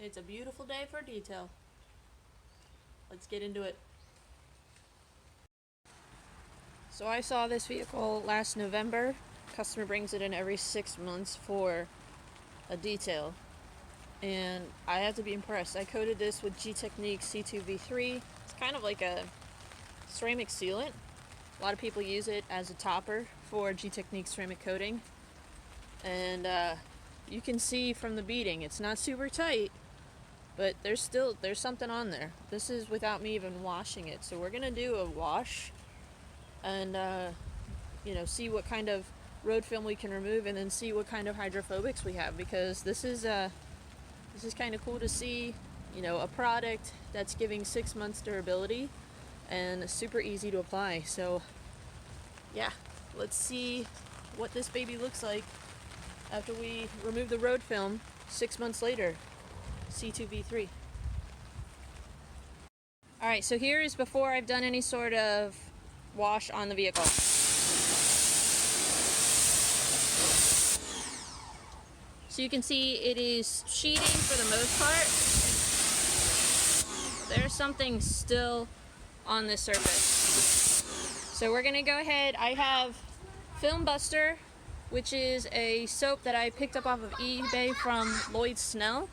It's a beautiful day for detail. Let's get into it. So I saw this vehicle last November. Customer brings it in every 6 months for a detail. And I have to be impressed. I coated this with Gtechniq C2v3. It's kind of like a ceramic sealant. A lot of people use it as a topper for Gtechniq ceramic coating. And you can see from the beading, it's not super tight, but there's something on there. This is without me even washing it. So we're gonna do a wash and see what kind of road film we can remove, and then see what kind of hydrophobics we have, because this is kind of cool to see, a product that's giving 6 months durability and super easy to apply. So yeah, let's see what this baby looks like after we remove the road film 6 months later. C2v3. Alright, so here is before I've done any sort of wash on the vehicle. So you can see it is sheeting for the most part. There's something still on this surface. So we're gonna go ahead. I have Film Buster, which is a soap that I picked up off of eBay from Lloyd Snell.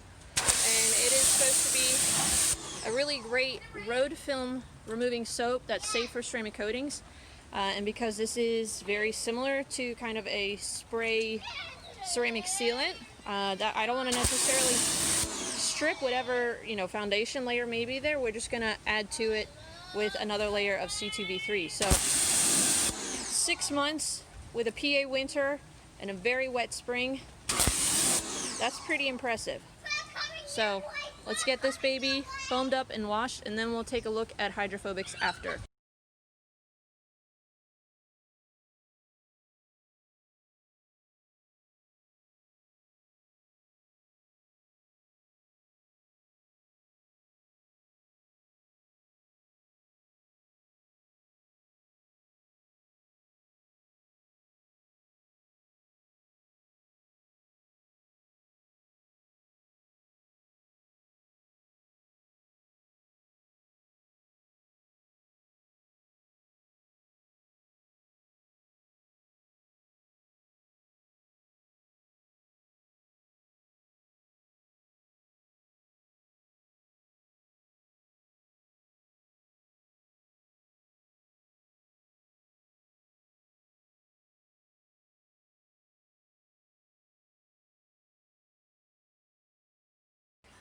And it is supposed to be a really great road film removing soap that's safe for ceramic coatings. And because this is very similar to kind of a spray ceramic sealant, that I don't want to necessarily strip whatever foundation layer may be there. We're just gonna add to it with another layer of C2v3. So 6 months with a PA winter and a very wet spring, that's pretty impressive. So let's get this baby foamed up and washed, and then we'll take a look at hydrophobics after.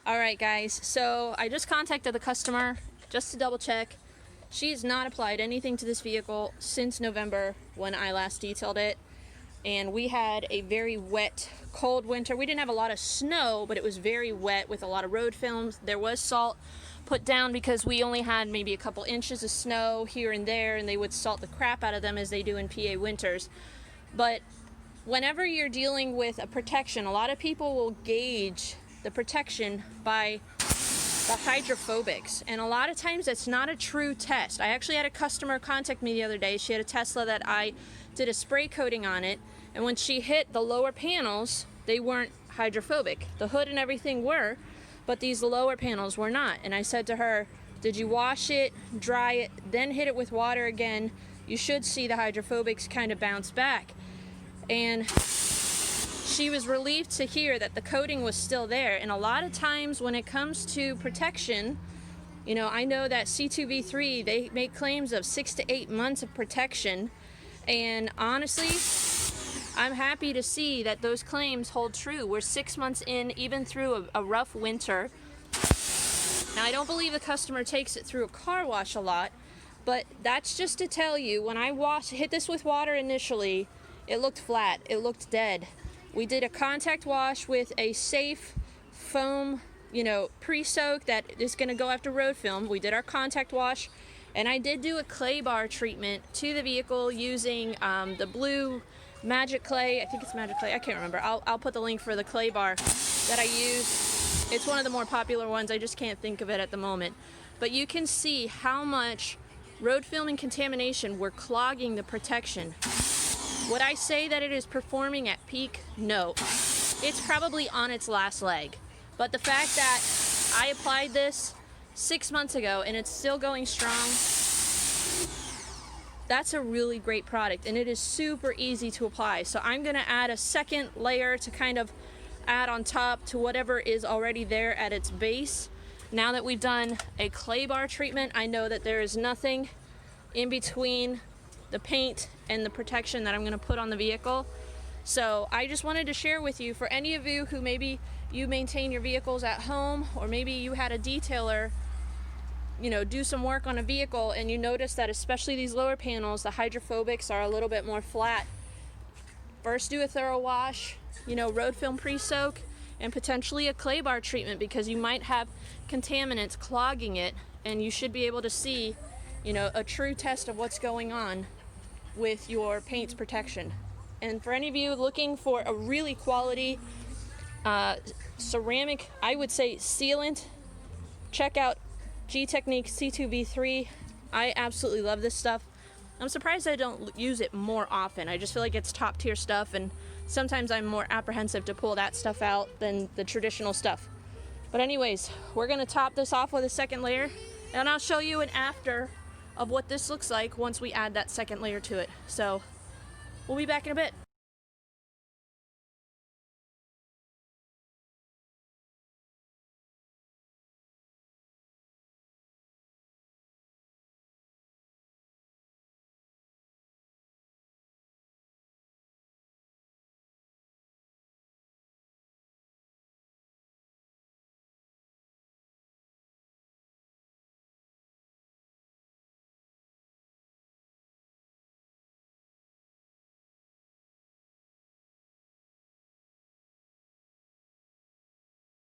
Alright guys, so I just contacted the customer just to double check. She has not applied anything to this vehicle since November when I last detailed it. And we had a very wet, cold winter. We didn't have a lot of snow, but it was very wet with a lot of road films. There was salt put down because we only had maybe a couple inches of snow here and there, and they would salt the crap out of them as they do in PA winters. But whenever you're dealing with a protection, a lot of people will gauge the protection by the hydrophobics, and a lot of times that's not a true test. I actually had a customer contact me the other day. She had a Tesla that I did a spray coating on it, and when she hit the lower panels, they weren't hydrophobic. The hood and everything were, but these lower panels were not. And I said to her, did you wash it, dry it, then hit it with water again? You should see the hydrophobics kind of bounce back. And she was relieved to hear that the coating was still there. And a lot of times when it comes to protection, I know that C2v3, they make claims of 6 to 8 months of protection. And honestly, I'm happy to see that those claims hold true. We're 6 months in, even through a rough winter. Now, I don't believe the customer takes it through a car wash a lot, but that's just to tell you, when I hit this with water initially, it looked flat, it looked dead. We did a contact wash with a safe foam, pre-soak that is going to go after road film. We did our contact wash, and I did do a clay bar treatment to the vehicle using the blue magic clay. I think it's magic clay, I can't remember. I'll put the link for the clay bar that I use. It's one of the more popular ones, I just can't think of it at the moment. But you can see how much road film and contamination were clogging the protection. Would I say that it is performing at peak? No. It's probably on its last leg. But the fact that I applied this 6 months ago and it's still going strong. That's a really great product, and it is super easy to apply. So I'm gonna add a second layer to kind of add on top to whatever is already there at its base. Now that we've done a clay bar treatment, I know that there is nothing in between the paint and the protection that I'm gonna put on the vehicle. So I just wanted to share with you, for any of you who maybe you maintain your vehicles at home, or maybe you had a detailer, you know, do some work on a vehicle and you notice that especially these lower panels, the hydrophobics are a little bit more flat. First do a thorough wash, you know, road film pre-soak, and potentially a clay bar treatment, because you might have contaminants clogging it, and you should be able to see, you know, a true test of what's going on with your paint's protection. And for any of you looking for a really quality ceramic, I would say sealant, check out Gtechniq C2v3. I absolutely love this stuff. I'm surprised I don't use it more often. I just feel like it's top tier stuff, and sometimes I'm more apprehensive to pull that stuff out than the traditional stuff. But anyways, we're gonna top this off with a second layer, and I'll show you an after of what this looks like once we add that second layer to it. So we'll be back in a bit.